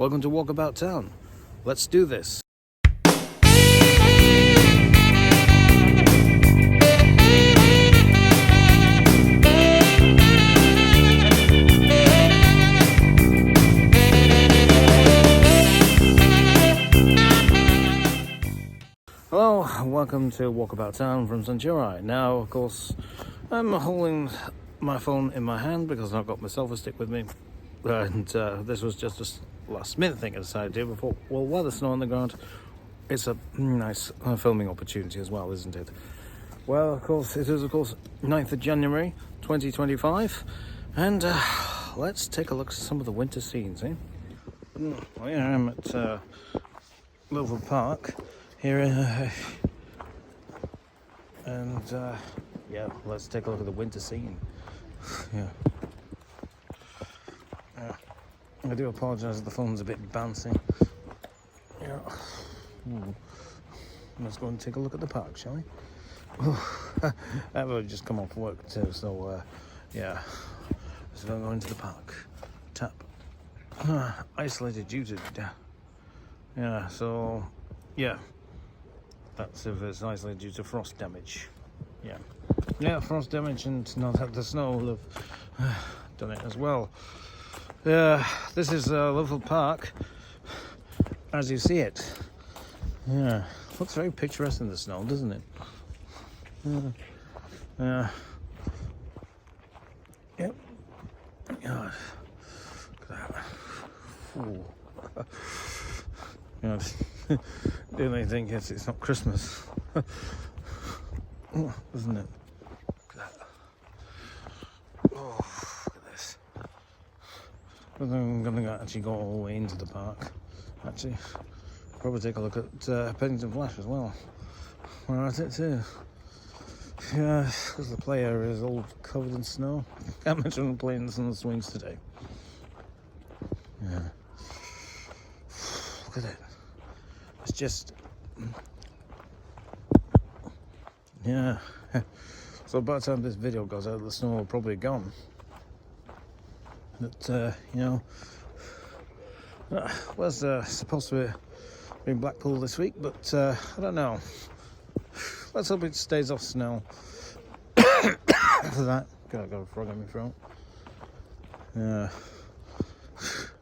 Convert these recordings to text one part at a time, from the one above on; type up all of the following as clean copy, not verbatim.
Welcome to Walkabout Town. Let's do this. Hello, welcome to Walkabout Town from Centuri. Now, of course, I'm holding my phone in my hand because I've got my selfie stick with me. And this was just a last minute thing I decided to do before. Well, while there's snow on the ground, it's a nice filming opportunity as well, isn't it? Well, of course, it is, 9th of January 2025. And let's take a look at some of the winter scenes, eh? Well, here I am at Lilford Park. Here, and yeah, let's take a look at the winter scene. Yeah. I do apologise if the phone's a bit bouncy. Yeah. Let's go and take a look at the park, shall we? I've just come off work too, so yeah. Let's go into the park. Tap. Isolated due to yeah. So yeah. That's if it's isolated due to frost damage. Yeah, frost damage, and not have the snow will have done it as well. Yeah, this is Lilford Park as you see it. Yeah, looks very picturesque in the snow, doesn't it? Yeah. Yep. God. Look at that. Ooh. God. Do they think it's not Christmas? Oh, isn't it? Look at that. Oh, look at this. I think I'm going to actually go all the way into the park. Actually, probably take a look at Pennington Flash as well. We're at it too. Yeah, because the play area is all covered in snow. Can't mention playing on the swings today. Yeah. Look at it. It's just, yeah. So by the time this video goes out, the snow will probably be gone. But you know, was supposed to be in Blackpool this week, but I don't know. Let's hope it stays off snow. After that, got a frog in my throat. Yeah.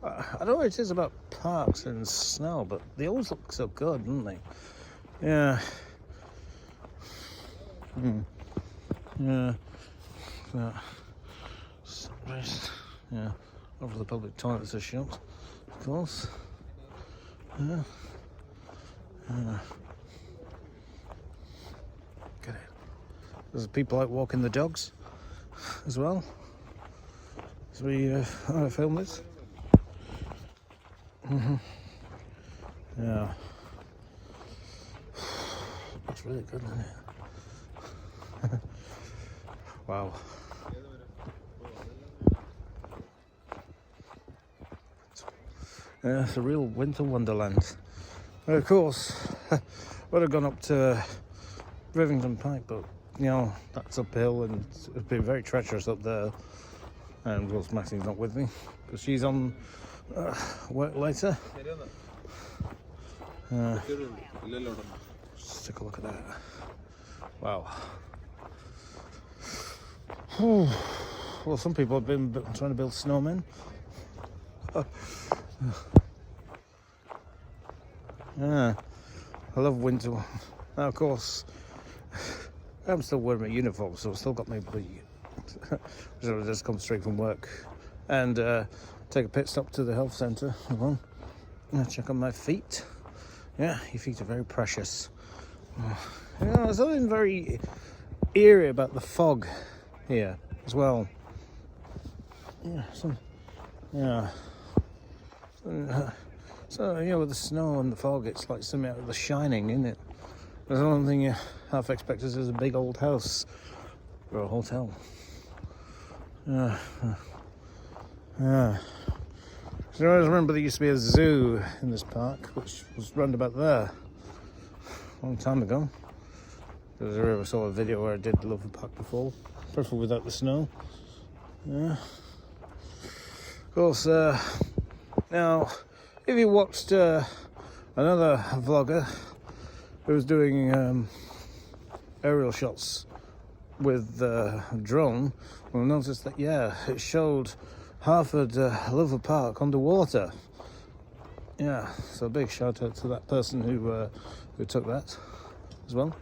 I don't know what it is about parks and snow, but they always look so good, don't they? Yeah. Yeah. Yeah. Over the public toilets are shut, of course. Yeah. Yeah. Get it. There's people out walking the dogs as well. As we film this. Yeah. That's really good, isn't it? Wow. Yeah, it's a real winter wonderland. And of course, would have gone up to Rivington Pike, but you know, that's uphill and it's been very treacherous up there. And of course, Maxine's not with me because she's on work later. Just take a look at that. Wow. Well, some people have been trying to build snowmen. Yeah, I love winter. Now, of course, I'm still wearing my uniform, so I've still got my so I just come straight from work and take a pit stop to the health centre. Check on my feet. Yeah, your feet are very precious. Yeah, there's something very eerie about the fog here as well. Yeah, so you know, with the snow and the fog, it's like something out of The Shining, isn't it? There's one thing you half expect is a big old house or a hotel. Yeah. So I remember there used to be a zoo in this park, which was round about there a long time ago. I ever saw a video where I did Lilford Park before, preferably without the snow. Yeah. Of course, now if you watched another vlogger who was doing aerial shots with drone, will notice that it showed Harford Lilford Park underwater. Yeah, so a big shout out to that person who took that as well.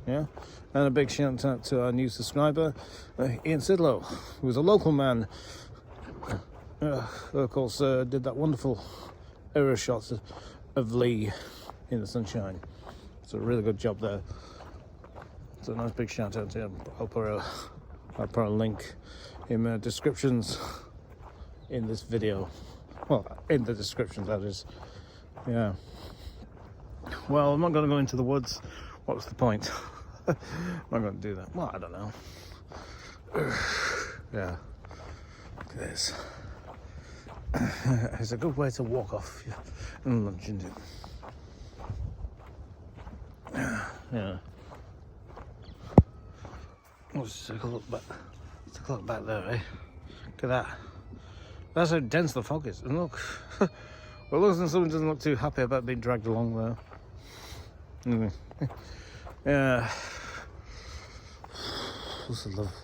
Yeah, and a big shout out to our new subscriber, Ian Sidlow, who was a local man. Of course, did that wonderful aerial shot of Lee in the sunshine. It's a really good job there. So a nice big shout out to him. I'll put a link in the descriptions in this video. Well, in the description, that is. Yeah. Well, I'm not going to go into the woods. What's the point? I'm not going to do that. Well, I don't know. Yeah. Look at this. It's a good way to walk off and lunch, isn't it? Yeah. Let's take a look back. Take a look back there, eh? Look at that. That's how dense the fog is. And look, well, it looks like someone doesn't look too happy about being dragged along there. Anyway, yeah. What's the love?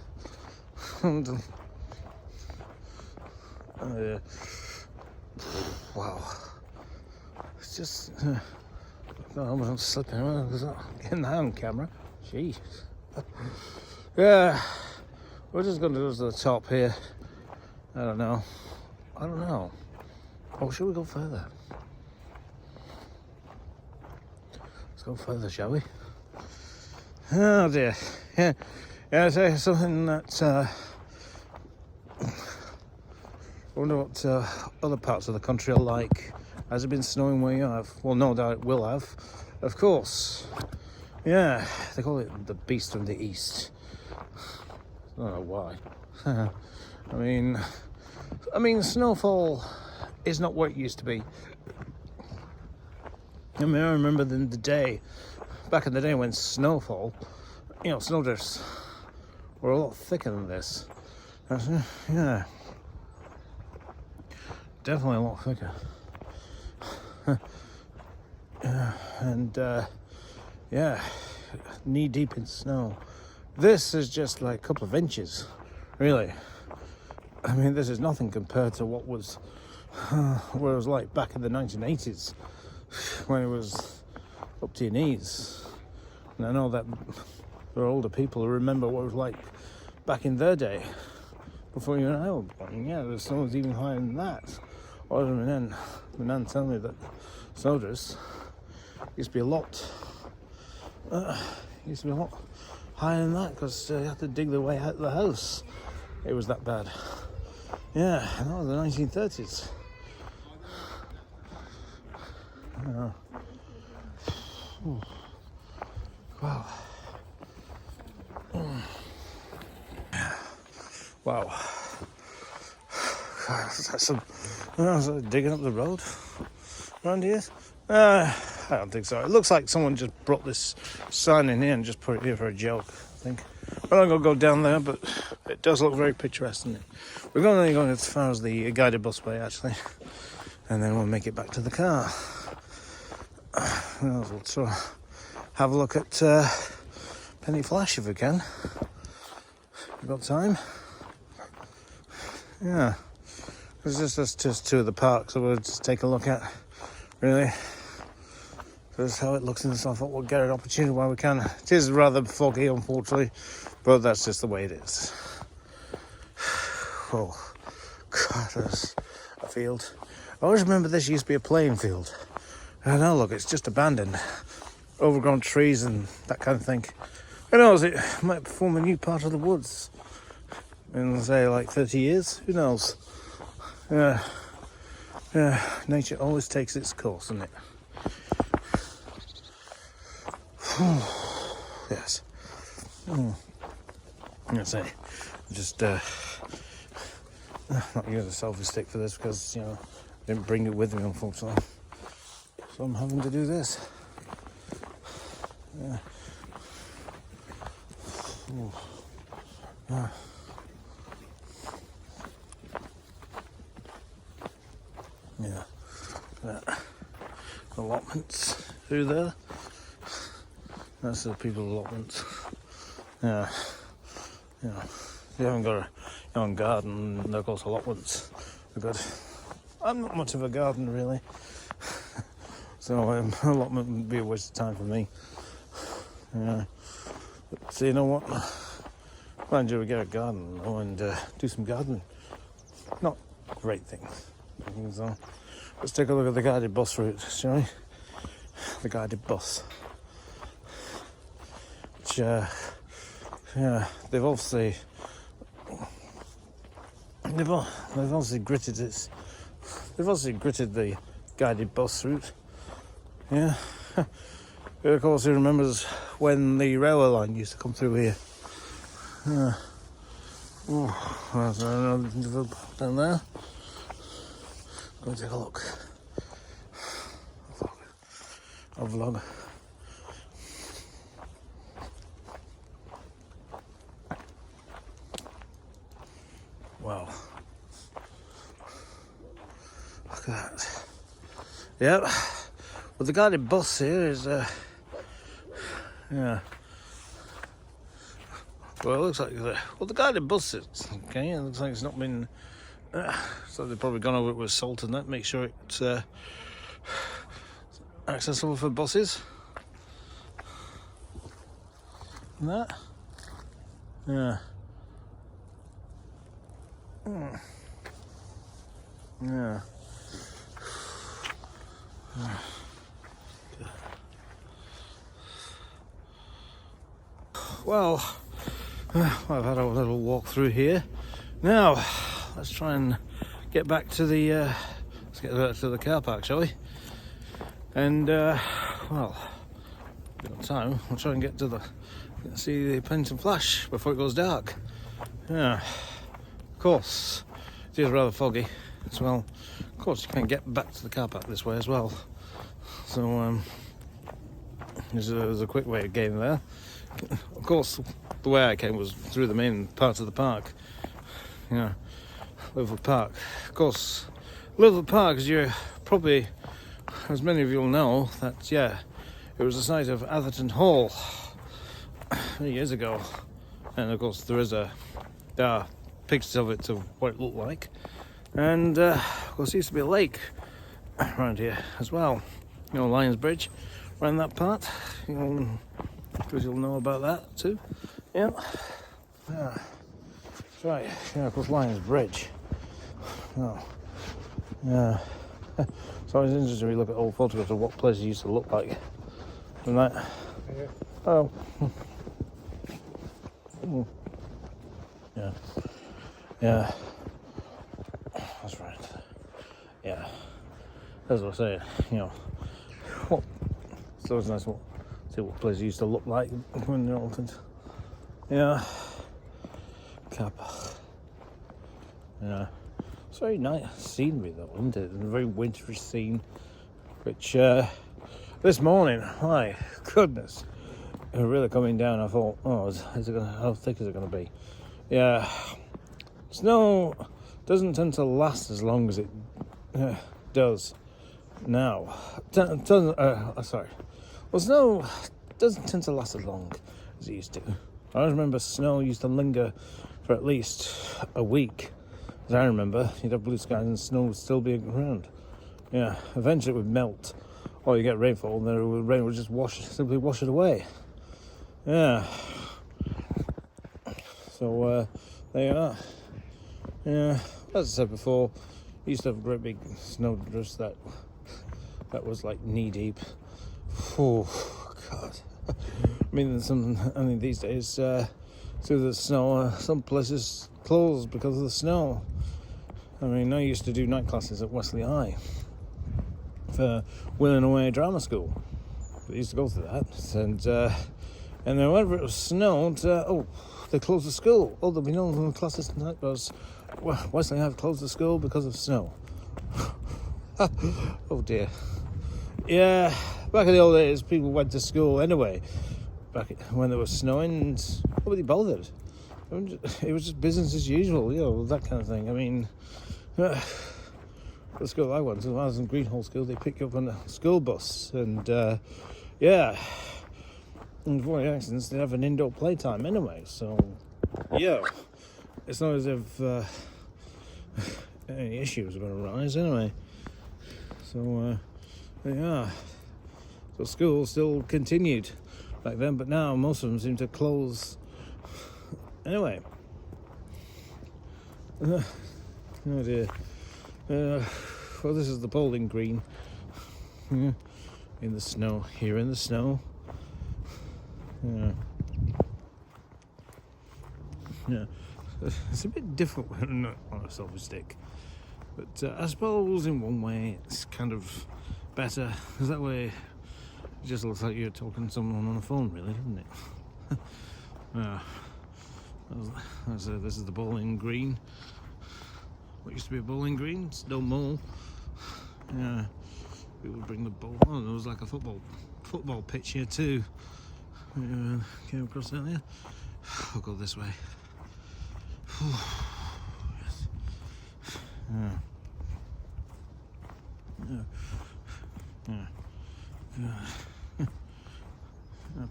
Oh yeah. Wow. It's just. I almost not slipping around because I'm getting that on camera. Jeez. Yeah. We're just going to go to the top here. I don't know. Oh, should we go further? Let's go further, shall we? Oh dear. Yeah. Yeah, I'd say something that I wonder what other parts of the country are like. Has it been snowing where you have? Well, no doubt it will have. Of course. Yeah, they call it the beast from the east. I don't know why. I mean, snowfall is not what it used to be. I remember back in the day when snowfall, snowdrifts were a lot thicker than this. Yeah, definitely a lot thicker. And knee deep in snow. This is just like a couple of inches, really. I mean, this is nothing compared to what it was like back in the 1980s, when it was up to your knees. And I know that there are older people who remember what it was like back in their day, before you and I were born. Yeah, the snow was even higher than that. My nan told me that snowdrifts used to be a lot higher than that, because you had to dig their way out of the house. It was that bad. Yeah, and that was the 1930s. Wow. Wow. That's digging up the road around here. I don't think so. It looks like someone just brought this sign in here and just put it here for a joke, I think. We're not going to go down there, but it does look very picturesque, doesn't it? We're only going as far as the guided busway, actually, and then we'll make it back to the car. We'll have a look at Penny Flash if we can. We've got time. Yeah, it's just two of the parks that we'll just take a look at, really. That's how it looks in this. I thought we'll get an opportunity while we can. It is rather foggy, unfortunately, but that's just the way it is. Oh, God, there's a field. I always remember this used to be a playing field. And now look, it's just abandoned. Overgrown trees and that kind of thing. Who knows, it might form a new part of the woods in, say, like 30 years. Who knows? Yeah, nature always takes its course, doesn't it? Yes. I say, just not use a selfie stick for this because I didn't bring it with me, unfortunately. So I'm having to do this. Yeah. Ooh. Yeah. Yeah. allotments through there. That's the people allotments. Yeah. If you haven't got a your own garden, of course allotments are good. I'm not much of a gardener really, so allotment would be a waste of time for me. Yeah. So you know what? Mind you, we get a garden and do some gardening. Not great things. So let's take a look at the guided bus route, shall we? The guided bus. Which, they've obviously gritted it. They've obviously gritted the guided bus route. Yeah. Of course, who remembers when the railway line used to come through here? There's another down there. Go and take a look. A vlog. Wow. Look at that. Yep. Well, the guided bus here is, yeah. Well, it looks like the guided bus is okay. It looks like it's not been. So they've probably gone over it with salt and that. Make sure it's accessible for buses. And that. Yeah. Yeah. Well, I've had a little walk through here. Now, let's try and get back to the car park, shall we? And well, we've got time. We'll try and get to see the Pennington Flash before it goes dark. Yeah, of course, it is rather foggy as well. Of course, you can't get back to the car park this way as well. So there's a quick way of getting there. Of course, the way I came was through the main part of the park. Yeah, Lilford Park. Of course, Lilford Park, as many of you will know, that it was the site of Atherton Hall many years ago, and of course there are pictures of it of what it looked like, and of course there used to be a lake around here as well. You know, Lions Bridge, around that part. Because you'll know about that too. Yeah. That's right. Yeah, of course, Lions Bridge. Oh. Yeah. It's always interesting when you look at old photographs of what places used to look like. And that. Yeah. Oh. Yeah. Yeah. That's right. Yeah. As I was saying, it's always nice to see what places used to look like when they're altered. Yeah. Cap. Yeah. It's very nice scenery though, isn't it? And a very wintry scene. Which this morning, my goodness, it was really coming down. I thought, how thick is it gonna be? Yeah. Snow doesn't tend to last as long as it does now. Well, snow doesn't tend to last as long as it used to. I remember snow used to linger for at least a week. As I remember, you'd have blue skies and snow would still be around. Yeah, eventually it would melt, or you get rainfall, and then rain would just simply wash it away. Yeah. So there you are. Yeah, as I said before, we used to have a great big snow drifts that was like knee deep. Oh God! I mean, these days, through the snow, some places closed because of the snow. I mean, I used to do night classes at Wesley High for Willing Away Drama School. I used to go to that, and then whenever it was snowed, they closed the school. Oh, there'll be no classes tonight because Wesley High closed the school because of snow. Oh dear. Yeah, back in the old days, people went to school anyway. Back when it was snowing, and nobody bothered. It was just business as usual, that kind of thing. I mean, the school I went to, I was in Greenhall School, they pick you up on a school bus, and yeah, and before the accidents, they have an indoor playtime anyway, so yeah, it's not as if any issues are going to arise anyway. So yeah, so school still continued back then, but now most of them seem to close anyway. Oh dear. Well, this is the bowling green. In the snow, here in the snow. Yeah. It's a bit difficult when not on a selfie stick. But I suppose in one way it's kind of better, because that way it just looks like you're talking to someone on the phone, really, doesn't it? This is the bowling green. What used to be a bowling green, it's no more. Yeah, we would bring the ball. Oh, there was like a football pitch here too. Came across earlier. I'll go this way. Yes.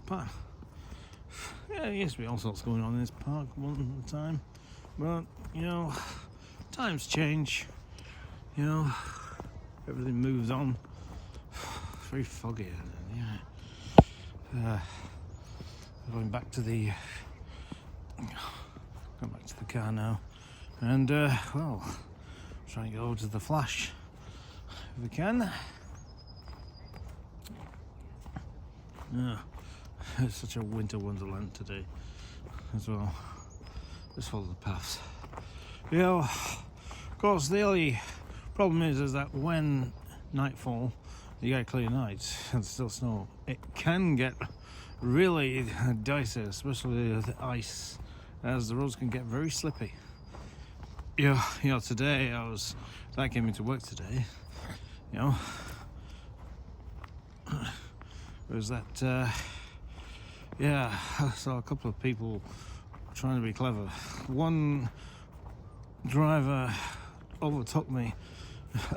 Park. Yeah, there used to be all sorts going on in this park one time, but you know, times change. You know, everything moves on. It's very foggy, yeah. Going back to the car now, and well, try and go to the flash if we can. Yeah, it's such a winter wonderland today as well. Just follow the paths. You know, of course, the only problem is that when nightfall, you get clear nights and still snow, it can get really dicey, especially with ice, as the roads can get very slippy. You know, today I came into work today, you know, it was that, yeah, I saw a couple of people trying to be clever. One driver overtook me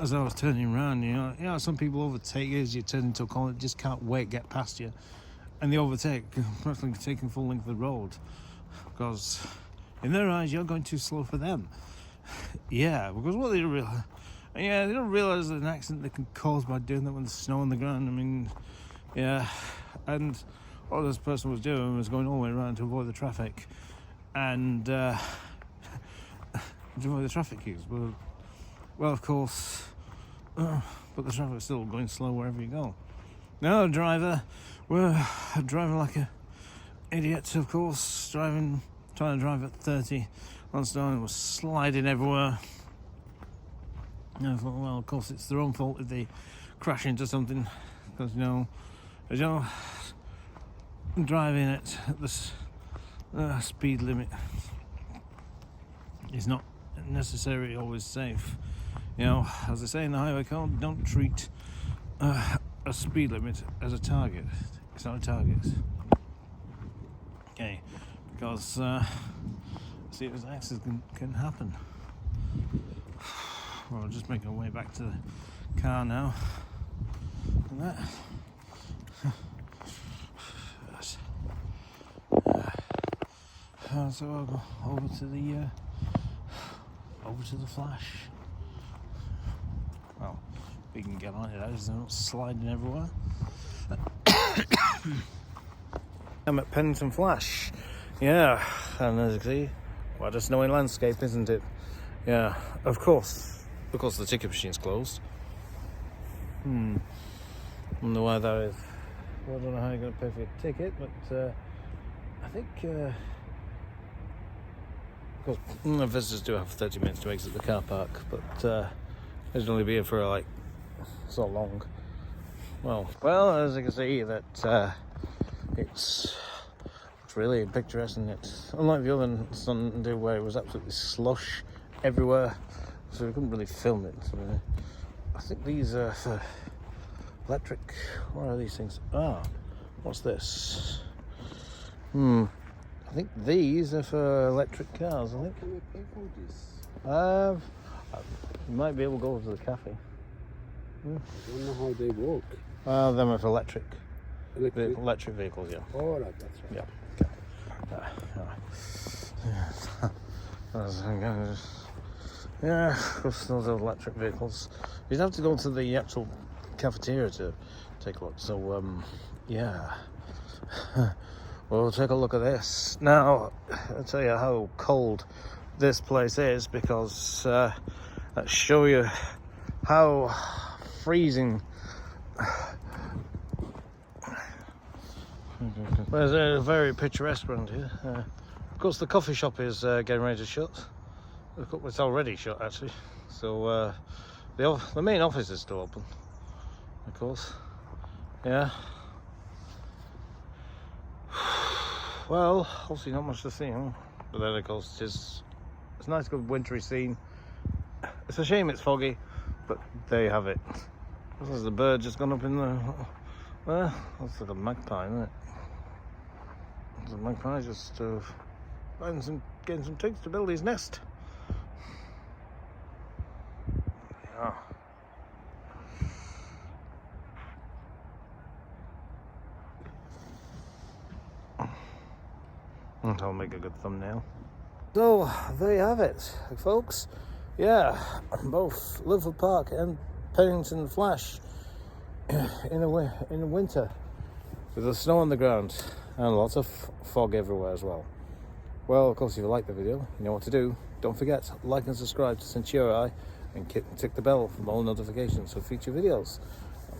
as I was turning around. You know, some people overtake you as you turn into a corner, just can't wait, get past you. And they overtake, practically taking full length of the road, because in their eyes you're going too slow for them. Yeah, because what they don't realize, they don't realize an accident they can cause by doing that when there's snow on the ground. I mean, yeah, and all this person was doing was going all the way around to avoid the traffic, and to avoid the traffic queues. Well, of course, but the traffic is still going slow wherever you go. Now, driver, we're driving like an idiot, of course, trying to drive at 30 on snow, and was sliding everywhere. And I thought, well, of course, it's their own fault if they crash into something, because driving at the speed limit is not necessarily always safe. You know, as they say in the highway code, don't treat a speed limit as a target. It's not a target. Okay, because serious accidents can happen. Well, we're just making our way back to the car now. And that. So I'll go over to the flash. Well, we can get on it as they're not sliding everywhere. I'm at Pennington Flash. Yeah, and as you can see, what a snowy landscape, isn't it? Yeah, of course the ticket machine's closed. Wonder why that is. Well, I don't know how you're going to pay for your ticket, but I think of course, visitors do have 30 minutes to exit the car park, but they should only be here for like so long. Well, as you can see, that it's really picturesque, isn't it? Unlike the other Sunday where it was absolutely slush everywhere, so we couldn't really film it. So I think these are for electric. What are these things? What's this? I think these are for electric cars. I think. Can we pay for this? You might be able to go to the cafe. I don't know how they work. Them with electric Electric? vehicles, yeah. Oh, right, that's right. Yeah, of course, those are electric vehicles. You'd have to go to the actual cafeteria to take a look. So, yeah. We'll take a look at this. Now, I'll tell you how cold this place is because let's show you how freezing. There's a very picturesque around here. Of course, the coffee shop is getting ready to shut. It's already shut, actually. So the main office is still open, of course. Yeah. Well, obviously not much to see, huh? But then, of course, it's a nice, good wintry scene. It's a shame it's foggy, but there you have it. There's the bird just gone up in the. Well, that's like a magpie, isn't it? The magpie just getting some twigs to build his nest. Yeah. That'll make a good thumbnail. So there you have it, folks. Yeah, both Lilford Park and Pennington Flash in the winter with the snow on the ground and lots of fog everywhere as well. Well, of course, if you like the video, you know what to do. Don't forget, like and subscribe to Centuri and tick the bell for more notifications for future videos.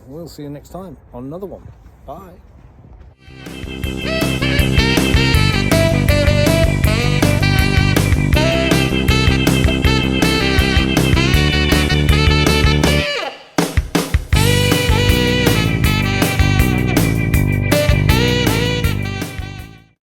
We'll see you next time on another one. Bye.